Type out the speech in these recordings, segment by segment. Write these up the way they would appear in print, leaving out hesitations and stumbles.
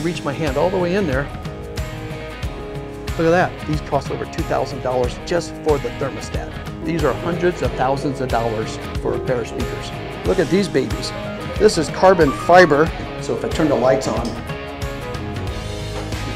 reach my hand all the way in there. Look at that. These cost over $2,000 just for the thermostat. These are hundreds of thousands of dollars for a pair of speakers. Look at these babies. This is carbon fiber, so if I turn the lights on, you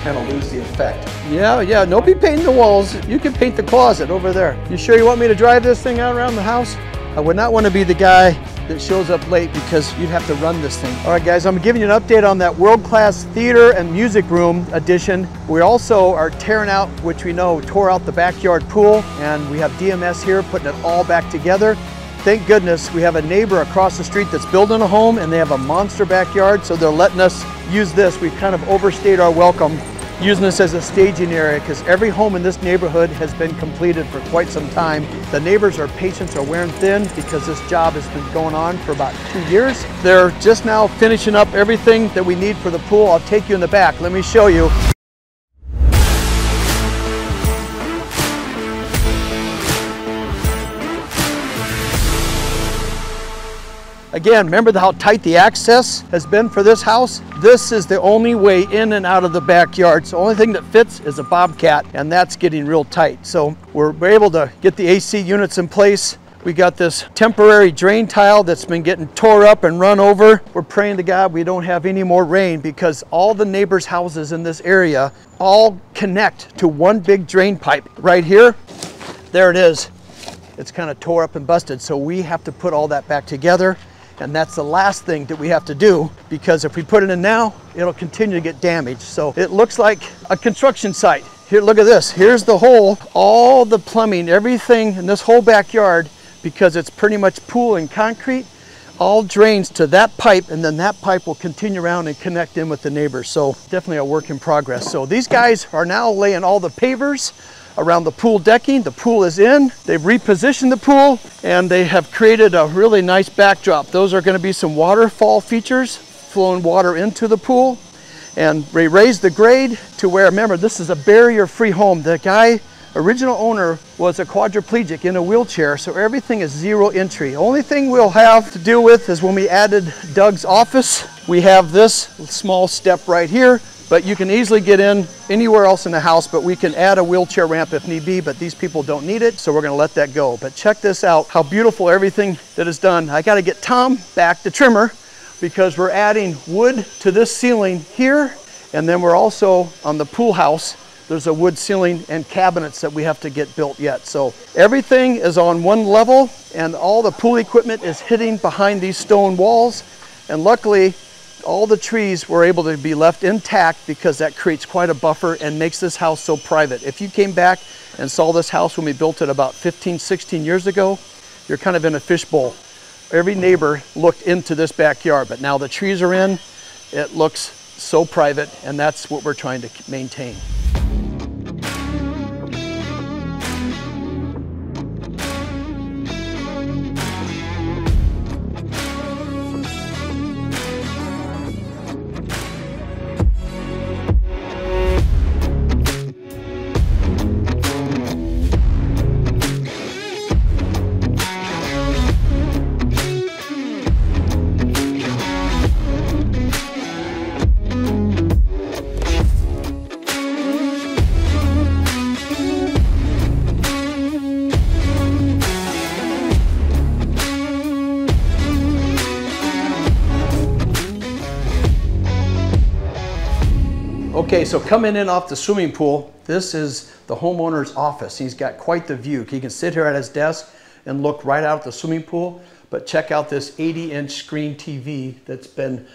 kind of lose the effect. Yeah, don't be painting the walls. You can paint the closet over there. You sure you want me to drive this thing out around the house? I would not want to be the guy that shows up late because you'd have to run this thing. All right, guys, I'm giving you an update on that world-class theater and music room addition. We also are tearing out, which we know tore out the backyard pool, and we have DMS here putting it all back together. Thank goodness we have a neighbor across the street that's building a home, and they have a monster backyard, so they're letting us use this. We've kind of overstayed our welcome using this as a staging area because every home in this neighborhood has been completed for quite some time. The neighbors, our patience are wearing thin because this job has been going on for about 2 years. They're just now finishing up everything that we need for the pool. I'll take you in the back. Let me show you. Again, remember how tight the access has been for this house? This is the only way in and out of the backyard. So the only thing that fits is a Bobcat, and that's getting real tight. So we're able to get the AC units in place. We got this temporary drain tile that's been getting tore up and run over. We're praying to God we don't have any more rain because all the neighbors' houses in this area all connect to one big drain pipe. Right here, there it is. It's kind of tore up and busted. So we have to put all that back together. And that's the last thing that we have to do because if we put it in now, it'll continue to get damaged. So it looks like a construction site. Here, look at this. Here's the hole, all the plumbing, everything in this whole backyard, because it's pretty much pool and concrete, all drains to that pipe, and then that pipe will continue around and connect in with the neighbors. So definitely a work in progress. So these guys are now laying all the pavers around the pool decking. The pool is in. They've repositioned the pool and they have created a really nice backdrop. Those are going to be some waterfall features, flowing water into the pool. And they raised the grade to where, remember, this is a barrier-free home. The guy, original owner, was a quadriplegic in a wheelchair, so everything is zero entry. Only thing we'll have to deal with is when we added Doug's office, we have this small step right here. But you can easily get in anywhere else in the house, but we can add a wheelchair ramp if need be, but these people don't need it, so we're gonna let that go. But check this out, how beautiful everything that is done. I gotta get Tom back, the trimmer, because we're adding wood to this ceiling here, and then we're also on the pool house, there's a wood ceiling and cabinets that we have to get built yet. So everything is on one level, and all the pool equipment is hitting behind these stone walls, and luckily, all the trees were able to be left intact because that creates quite a buffer and makes this house so private. If you came back and saw this house when we built it about 15, 16 years ago, you're kind of in a fishbowl. Every neighbor looked into this backyard, but now the trees are in, it looks so private, and that's what we're trying to maintain. Okay, so coming in off the swimming pool, this is the homeowner's office. He's got quite the view. He can sit here at his desk and look right out at the swimming pool, but check out this 80-inch screen TV that's been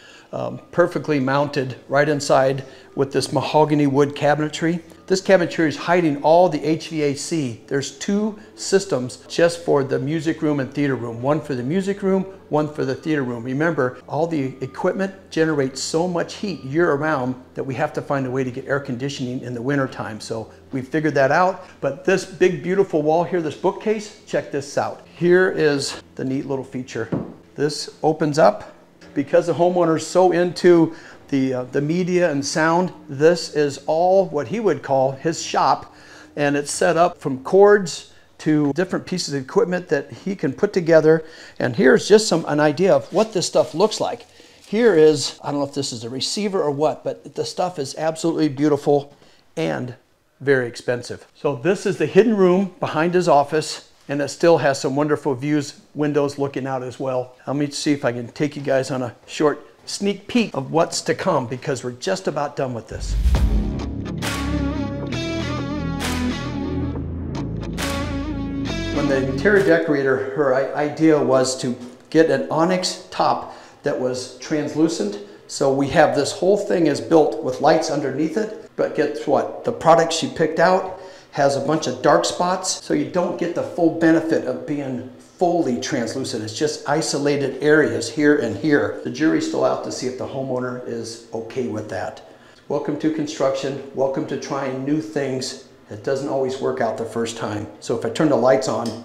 perfectly mounted right inside with this mahogany wood cabinetry. This cabinetry is hiding all the HVAC. There's 2 systems just for the music room and theater room. One for the music room, one for the theater room. Remember, all the equipment generates so much heat year-round that we have to find a way to get air conditioning in the winter time. So we figured that out. But this big, beautiful wall here, this bookcase, check this out. Here is the neat little feature. This opens up. Because the homeowner's so into the media and sound, this is all what he would call his shop, and it's set up from cords to different pieces of equipment that he can put together. And here's just an idea of what this stuff looks like. Here is, I don't know if this is a receiver or what, but the stuff is absolutely beautiful and very expensive. So this is the hidden room behind his office, and it still has some wonderful views, windows looking out as well. Let me see if I can take you guys on a short sneak peek of what's to come, because we're just about done with this. When the interior decorator, her idea was to get an onyx top that was translucent. So we have this whole thing is built with lights underneath it, but guess what? The product she picked out has a bunch of dark spots, so you don't get the full benefit of being fully translucent. It's just isolated areas here and here. The jury's still out to see if the homeowner is okay with that. Welcome to construction. Welcome to trying new things. It doesn't always work out the first time. So if I turn the lights on,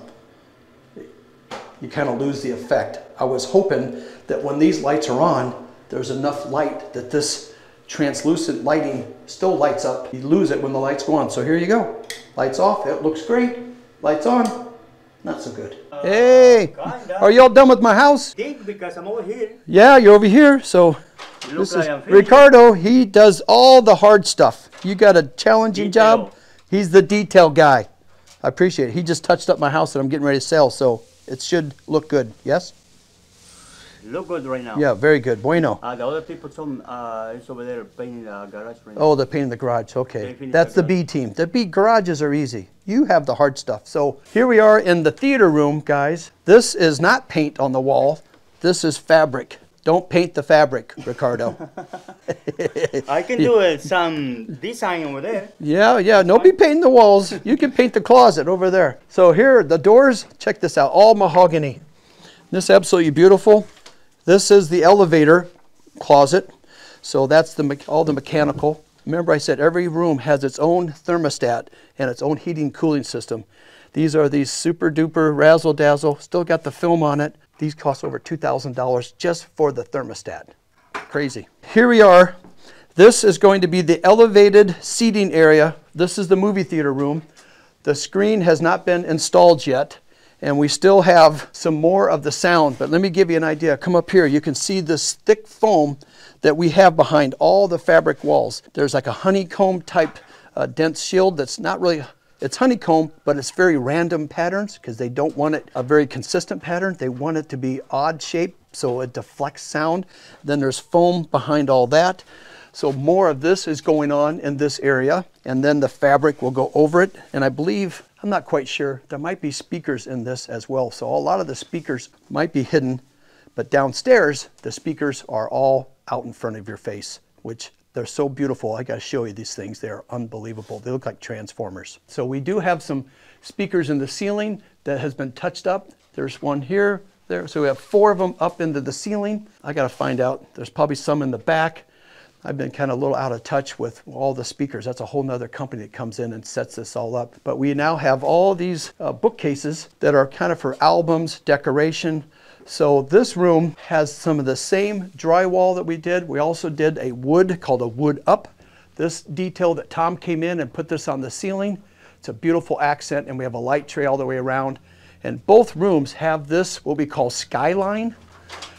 you kind of lose the effect. I was hoping that when these lights are on, there's enough light that this translucent lighting still lights up. You lose it when the lights go on. So here you go. Lights off, it looks great. Lights on, not so good. Hey, are y'all done with my house? Because I'm over here. Yeah, you're over here. So this is Ricardo. He does all the hard stuff. You got a challenging job. He's the detail guy. I appreciate it. He just touched up my house that I'm getting ready to sell, so it should look good. Yes? Look good right now. Yeah, very good. Bueno. The other people told me it's over there painting the garage right now. Oh, they're painting the garage. Okay. That's the B team. The B garages are easy. You have the hard stuff. So here we are in the theater room, guys. This is not paint on the wall. This is fabric. Don't paint the fabric, Ricardo. I can do some design over there. Yeah. Don't be painting the walls. You can paint the closet over there. So here, the doors, check this out, all mahogany. This is absolutely beautiful. This is the elevator closet. So that's all the mechanical. Remember I said every room has its own thermostat and its own heating and cooling system. These are these super duper razzle dazzle, still got the film on it. These cost over $2,000 just for the thermostat. Crazy. Here we are. This is going to be the elevated seating area. This is the movie theater room. The screen has not been installed yet, and we still have some more of the sound, but let me give you an idea. Come up here. You can see this thick foam that we have behind all the fabric walls. There's like a honeycomb type dense shield that's not really, it's honeycomb, but it's very random patterns because they don't want it a very consistent pattern. They want it to be odd shape so it deflects sound. Then there's foam behind all that. So more of this is going on in this area, and then the fabric will go over it. And I believe, I'm not quite sure, there might be speakers in this as well. So a lot of the speakers might be hidden, but downstairs, the speakers are all out in front of your face, which they're so beautiful. I gotta show you these things. They're unbelievable. They look like transformers. So we do have some speakers in the ceiling that has been touched up. There's one here, there. So we have 4 of them up into the ceiling. I gotta find out. There's probably some in the back. I've been kind of a little out of touch with all the speakers. That's a whole nother company that comes in and sets this all up. But we now have all these bookcases that are kind of for albums, decoration. So this room has some of the same drywall that we did. We also did a wood called a wood up. This detail that Tom came in and put this on the ceiling. It's a beautiful accent, and we have a light tray all the way around. And both rooms have this, what we call skyline.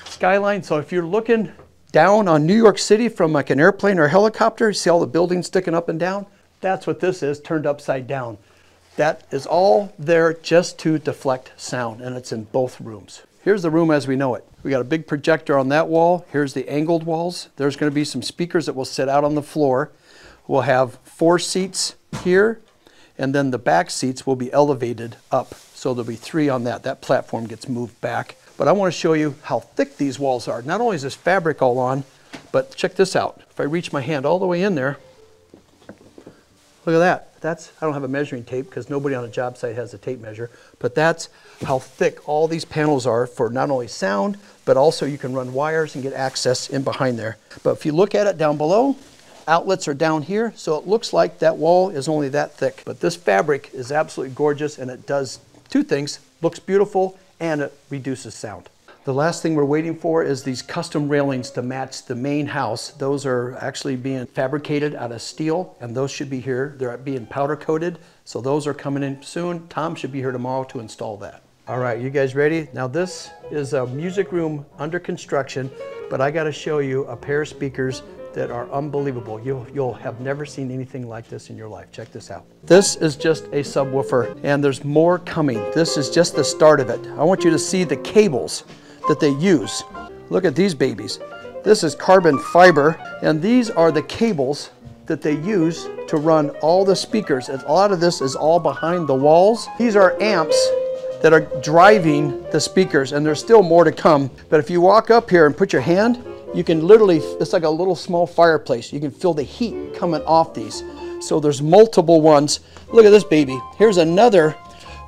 Skyline, so if you're looking down on New York City from like an airplane or a helicopter, you see all the buildings sticking up and down? That's what this is, turned upside down. That is all there just to deflect sound, and it's in both rooms. Here's the room as we know it. We got a big projector on that wall. Here's the angled walls. There's going to be some speakers that will sit out on the floor. We'll have 4 seats here, and then the back seats will be elevated up. So there'll be 3 on that. That platform gets moved back. But I want to show you how thick these walls are. Not only is this fabric all on, but check this out. If I reach my hand all the way in there, look at that. I don't have a measuring tape because nobody on a job site has a tape measure, but that's how thick all these panels are for not only sound, but also you can run wires and get access in behind there. But if you look at it down below, outlets are down here, so it looks like that wall is only that thick. But this fabric is absolutely gorgeous, and it does 2 things. Looks beautiful, and it reduces sound. The last thing we're waiting for is these custom railings to match the main house. Those are actually being fabricated out of steel, and those should be here. They're being powder coated, so those are coming in soon. Tom should be here tomorrow to install that. All right, you guys ready? Now this is a music room under construction. but I got to show you a pair of speakers that are unbelievable. You'll have never seen anything like this in your life. Check this out. This is just a subwoofer, and there's more coming. This is just the start of it. I want you to see the cables that they use. Look at these babies. This is carbon fiber, and these are the cables that they use to run all the speakers. And a lot of this is all behind the walls. These are amps that are driving the speakers, and there's still more to come. But if you walk up here and put your hand, you can literally, it's like a little small fireplace. You can feel the heat coming off these. So there's multiple ones. Look at this baby. Here's another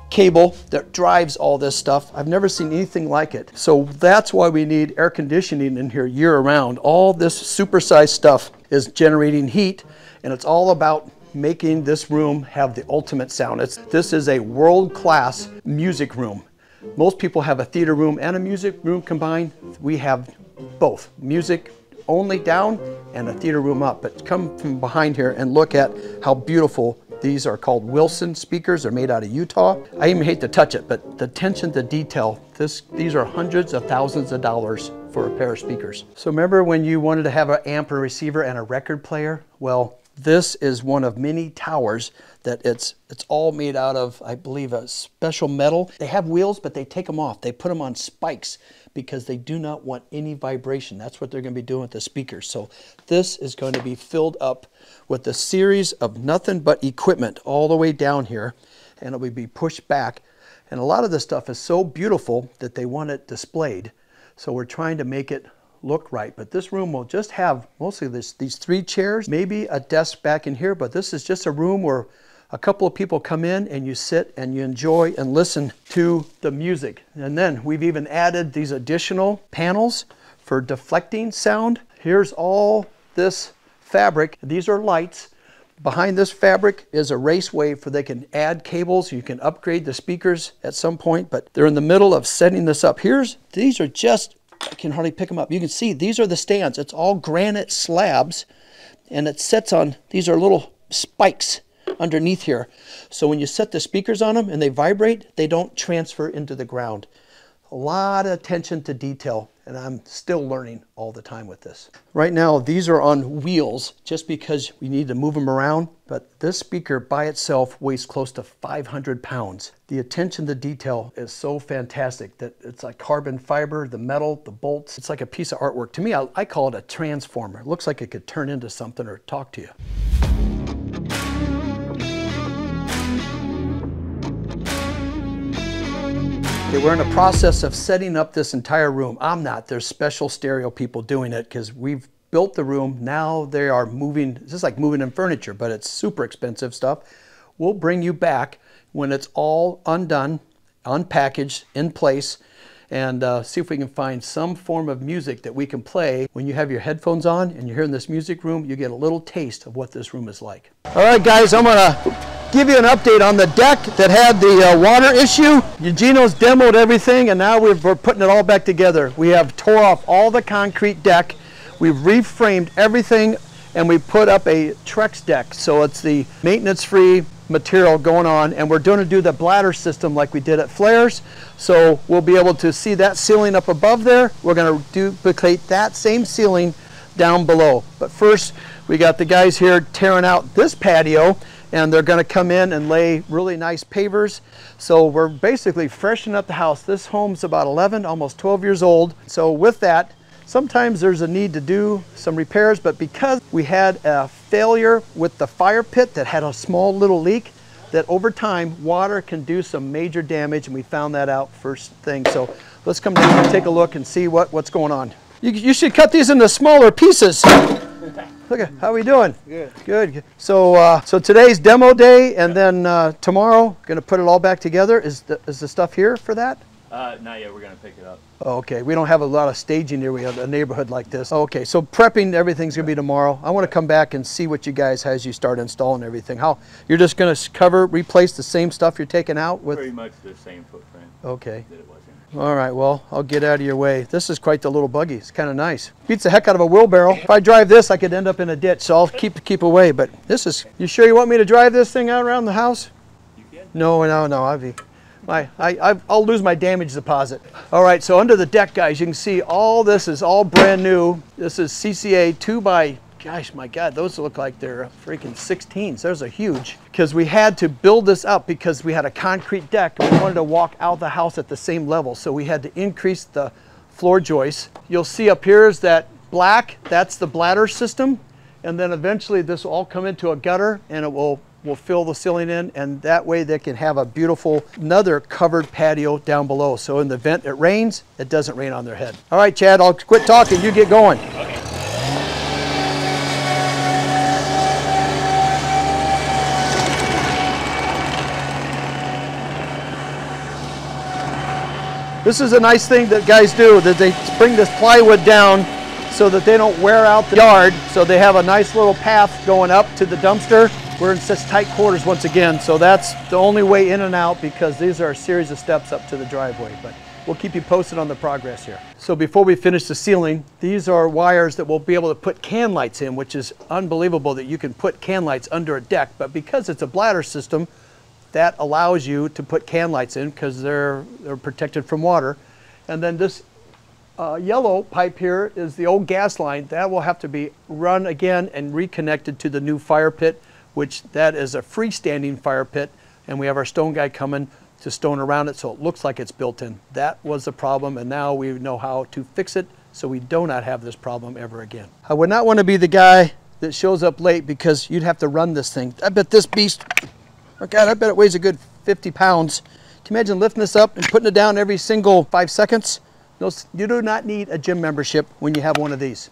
cable that drives all this stuff. I've never seen anything like it. So that's why we need air conditioning in here year round. All this supersized stuff is generating heat, and it's all about making this room have the ultimate sound. This is a world-class music room. Most people have a theater room and a music room combined. We have both, music only down and a theater room up. But come from behind here and look at how beautiful these are. Called Wilson speakers. They're made out of Utah. I even hate to touch it, but the attention to detail, these are hundreds of thousands of dollars for a pair of speakers. So remember when you wanted to have an amp, a receiver, and a record player? Well, this is one of many towers that it's all made out of, I believe, a special metal. They have wheels, but they take them off. They put them on spikes because they do not want any vibration. That's what they're going to be doing with the speakers. So this is going to be filled up with a series of nothing but equipment all the way down here, and it will be pushed back. And a lot of this stuff is so beautiful that they want it displayed. So we're trying to make it look right. But this room will just have mostly these 3 chairs, maybe a desk back in here, but this is just a room where a couple of people come in and you sit and you enjoy and listen to the music. And then we've even added these additional panels for deflecting sound. Here's all this fabric. These are lights. Behind this fabric is a raceway for they can add cables. You can upgrade the speakers at some point, but they're in the middle of setting this up. These are just, I can hardly pick them up. You can see these are the stands. It's all granite slabs, and it sets on, these are little spikes underneath here. So when you set the speakers on them and they vibrate, they don't transfer into the ground. A lot of attention to detail, and I'm still learning all the time with this. Right now, these are on wheels just because we need to move them around, but this speaker by itself weighs close to 500 pounds. The attention to detail is so fantastic that it's like carbon fiber, the metal, the bolts. It's like a piece of artwork. To me, I call it a transformer. It looks like it could turn into something or talk to you. Okay, we're in the process of setting up this entire room. I'm not. There's special stereo people doing it because we've built the room. Now they are moving. This is like moving in furniture, but it's super expensive stuff. We'll bring you back when it's all undone, unpackaged, in place, and see if we can find some form of music that we can play. When you have your headphones on and you're here in this music room, you get a little taste of what this room is like. All right, guys, I'm gonna give you an update on the deck that had the water issue. Eugenio's demoed everything, and now we're putting it all back together. We have tore off all the concrete deck. We've reframed everything, and we put up a Trex deck. So it's the maintenance-free material going on, and we're going to do the bladder system like we did at Flares. So we'll be able to see that ceiling up above there. We're going to duplicate that same ceiling down below. But first, we got the guys here tearing out this patio, and they're going to come in and lay really nice pavers. So we're basically freshening up the house. This home's about 11, almost 12 years old. So with that, sometimes there's a need to do some repairs, but because we had a failure with the fire pit that had a small little leak, that over time, water can do some major damage, and we found that out first thing. So let's come down and take a look and see what's going on. You should cut these into smaller pieces. Look at how we doing. Good. Good. So so today's demo day, and then tomorrow going to put it all back together. Is the stuff here for that? Not yet. We're going to pick it up. Oh, okay. We don't have a lot of staging here. We have a neighborhood like this. Okay. So prepping, everything's going to be tomorrow. I want to come back and see what you guys as you start installing everything. How you're just going to replace the same stuff you're taking out with? Pretty much the same footprint. Okay. That it was in. All right, well, I'll get out of your way. This is quite the little buggy. It's kind of nice. Beats the heck out of a wheelbarrow. If I drive this, I could end up in a ditch, so I'll keep away. But this is, you sure you want me to drive this thing out around the house? You can. No, I'll be. I'll lose my damage deposit. All right, so under the deck, guys, you can see all this is all brand new. This is CCA 2 by, gosh, my God, those look like they're freaking 16s. Those are huge. Because we had to build this up because we had a concrete deck and we wanted to walk out the house at the same level. So we had to increase the floor joists. You'll see up here is that black, that's the bladder system. And then eventually this will all come into a gutter and it will fill the ceiling in, and that way they can have a beautiful, another covered patio down below. So in the event it rains, it doesn't rain on their head. All right, Chad, I'll quit talking, you get going. Okay. This is a nice thing that guys do, that they bring this plywood down so that they don't wear out the yard. So they have a nice little path going up to the dumpster. We're in such tight quarters once again, so that's the only way in and out because these are a series of steps up to the driveway. But we'll keep you posted on the progress here. So before we finish the ceiling, these are wires that we'll be able to put can lights in, which is unbelievable that you can put can lights under a deck. But because it's a bladder system, that allows you to put can lights in because they're protected from water. And then this yellow pipe here is the old gas line. That will have to be run again and reconnected to the new fire pit, which that is a freestanding fire pit. And we have our stone guy coming to stone around it so it looks like it's built in. That was the problem, and now we know how to fix it so we do not have this problem ever again. I would not want to be the guy that shows up late because you'd have to run this thing. I bet this beast, oh God, I bet it weighs a good 50 pounds. Can you imagine lifting this up and putting it down every single 5 seconds? You do not need a gym membership when you have one of these.